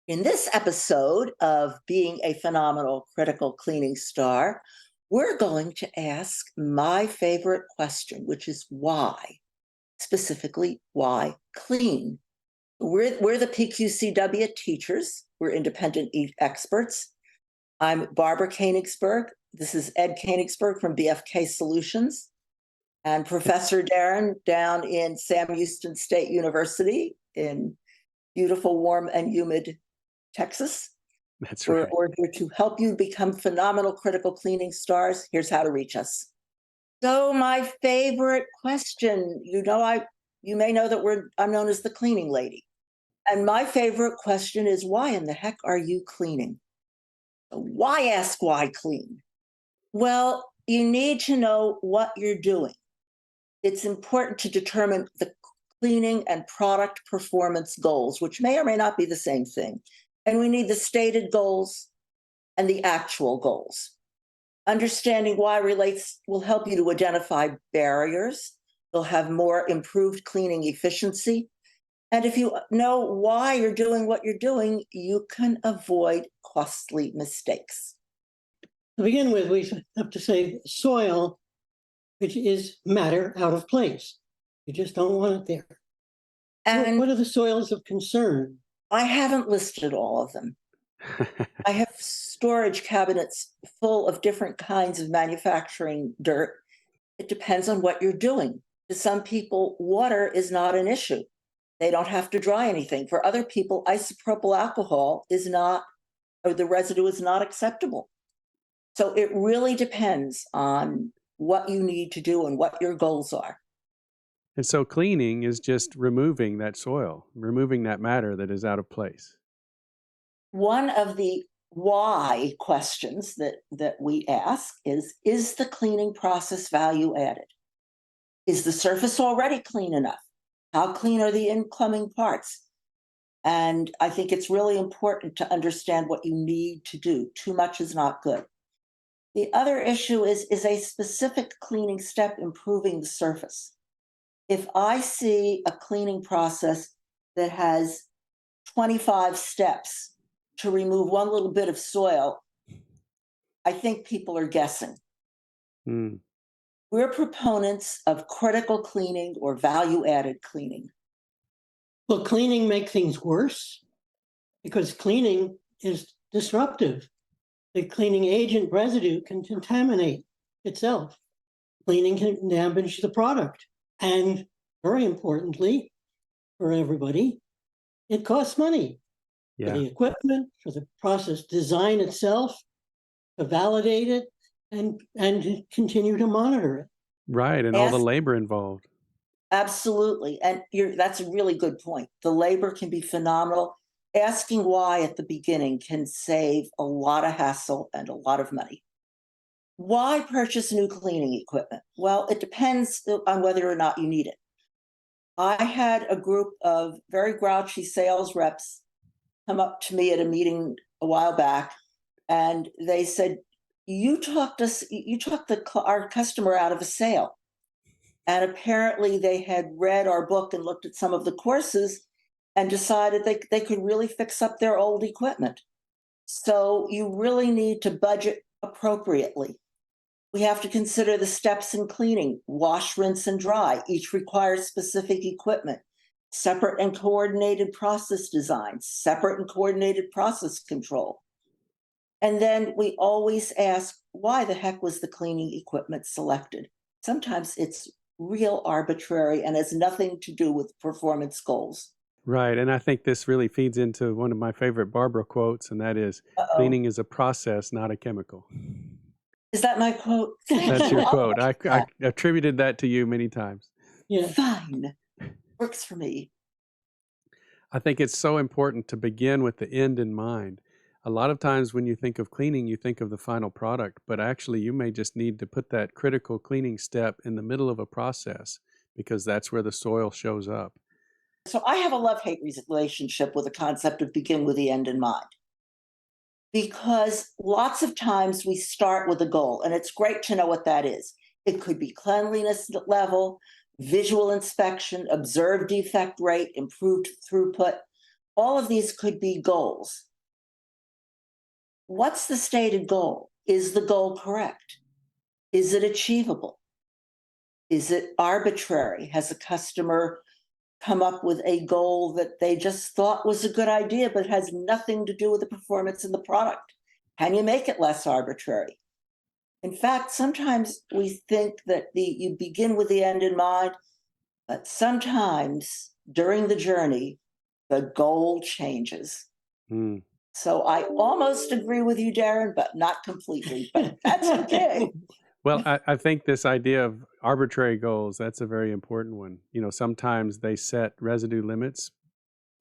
In this episode of Being a Phenomenal Critical Cleaning Star, we're going to ask my favorite question, which is why? Specifically, why clean? We're the PQCW teachers, we're independent experts. I'm Barbara Kanegsberg. This is Ed Kanegsberg from BFK Solutions, and Professor Darren down in Sam Houston State University in beautiful, warm, and humid Texas. That's right. We're here to help you become phenomenal critical cleaning stars. Here's how to reach us. So my favorite question, you may know that I'm known as the cleaning lady. And my favorite question is, why in the heck are you cleaning? Why ask why clean? Well, you need to know what you're doing. It's important to determine the cleaning and product performance goals, which may or may not be the same thing. And we need the stated goals and the actual goals. Understanding why will help you to identify barriers. You'll have more improved cleaning efficiency. And if you know why you're doing what you're doing, you can avoid costly mistakes. To begin with, we have to say soil, which is matter out of place. You just don't want it there. And what are the soils of concern? I haven't listed all of them. I have storage cabinets full of different kinds of manufacturing dirt. It depends on what you're doing. To some people, water is not an issue. They don't have to dry anything. For other people, isopropyl alcohol is not, or the residue is not acceptable. So it really depends on what you need to do and what your goals are. And so cleaning is just removing that soil, removing that matter that is out of place. One of the why questions that we ask is the cleaning process value added? Is the surface already clean enough? How clean are the incoming parts? And I think it's really important to understand what you need to do. Too much is not good. The other issue is a specific cleaning step improving the surface? If I see a cleaning process that has 25 steps to remove one little bit of soil, I think people are guessing. Mm. We're proponents of critical cleaning or value-added cleaning. Will cleaning make things worse? Because cleaning is disruptive. The cleaning agent residue can contaminate itself. Cleaning can damage the product. And very importantly, for everybody, it costs money. Yeah. For the equipment, for the process design itself, to validate it, and to continue to monitor it. Right, and all the labor involved. Absolutely, and that's a really good point. The labor can be phenomenal. Asking why at the beginning can save a lot of hassle and a lot of money. Why purchase new cleaning equipment? Well, it depends on whether or not you need it. I had a group of very grouchy sales reps come up to me at a meeting a while back, and they said, you talked our customer out of a sale. And apparently they had read our book and looked at some of the courses and decided they could really fix up their old equipment. So you really need to budget appropriately. We have to consider the steps in cleaning: wash, rinse, and dry. Each requires specific equipment, separate and coordinated process designs, separate and coordinated process control. And then we always ask, why the heck was the cleaning equipment selected? Sometimes it's real arbitrary and has nothing to do with performance goals. Right, and I think this really feeds into one of my favorite Barbara quotes, and that is, cleaning is a process, not a chemical. Is that my quote? That's your quote. I attributed that to you many times. Yeah. Fine. Works for me. I think it's so important to begin with the end in mind. A lot of times when you think of cleaning, you think of the final product, but actually you may just need to put that critical cleaning step in the middle of a process because that's where the soil shows up. So I have a love-hate relationship with the concept of begin with the end in mind. Because lots of times we start with a goal, and it's great to know what that is. It could be cleanliness level, visual inspection, observed defect rate, improved throughput. all of these could be goals. What's the stated goal? Is the goal correct? Is it achievable? Is it arbitrary? Has a customer come up with a goal that they just thought was a good idea, but has nothing to do with the performance in the product? Can you make it less arbitrary? In fact, sometimes we think that you begin with the end in mind, but sometimes during the journey, the goal changes. Mm. So I almost agree with you, Darren, but not completely, but that's okay. Well, I think this idea of arbitrary goals, that's a very important one. You know, sometimes they set residue limits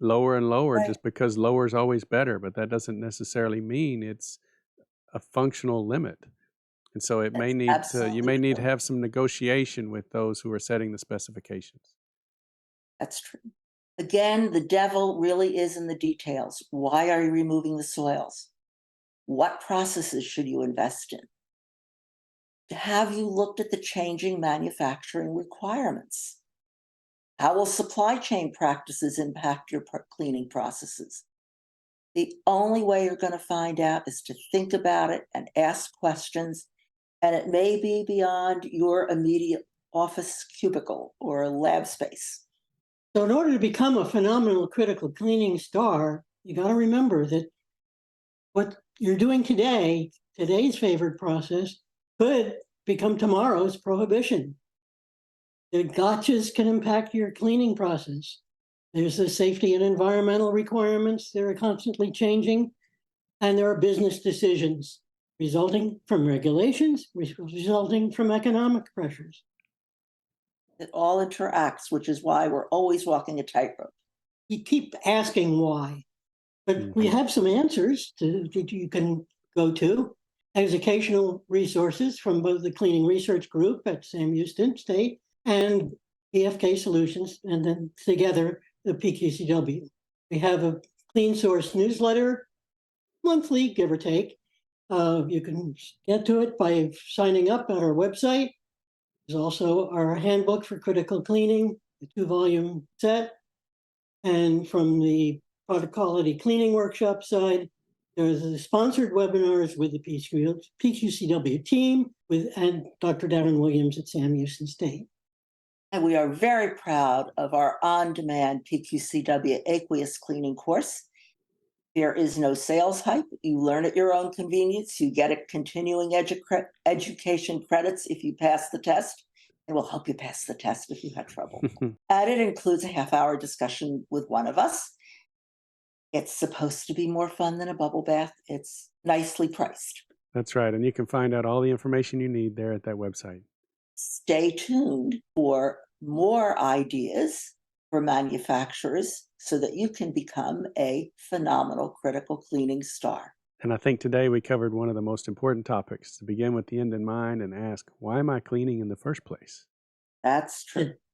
lower and lower Right. just because lower is always better, but that doesn't necessarily mean it's a functional limit. And so it may That's need to, you may absolutely need to true. have some negotiation with those who are setting the specifications. That's true. Again, the devil really is in the details. Why are you removing the soils? What processes should you invest in? Have you looked at the changing manufacturing requirements? How will supply chain practices impact your cleaning processes? The only way you're going to find out is to think about it and ask questions. And it may be beyond your immediate office cubicle or lab space. So in order to become a phenomenal critical cleaning star, you got to remember that what you're doing today, today's favorite process, could become tomorrow's prohibition. The gotchas can impact your cleaning process. There's the safety and environmental requirements that are constantly changing, and there are business decisions resulting from regulations, resulting from economic pressures. It all interacts, which is why we're always walking a tightrope. You keep asking why, but we Mhm. have some answers that you can go to. Educational resources from both the Cleaning Research Group at Sam Houston State and EFK Solutions, and then together the PQCW. We have a Clean Source newsletter, monthly, give or take. You can get to it by signing up at our website. There's also our handbook for critical cleaning, the 2-volume set. And from the product quality cleaning workshop side, there's the sponsored webinars with the PQCW team and Dr. Darren Williams at Sam Houston State. And we are very proud of our on-demand PQCW aqueous cleaning course. There is no sales hype. You learn at your own convenience. You get a continuing education credits if you pass the test, and we'll help you pass the test if you had trouble. And it includes a half-hour discussion with one of us. It's supposed to be more fun than a bubble bath. It's nicely priced. That's right. And you can find out all the information you need there at that website. Stay tuned for more ideas for manufacturers so that you can become a phenomenal critical cleaning star. And I think today we covered one of the most important topics, to begin with the end in mind and ask, why am I cleaning in the first place? That's true.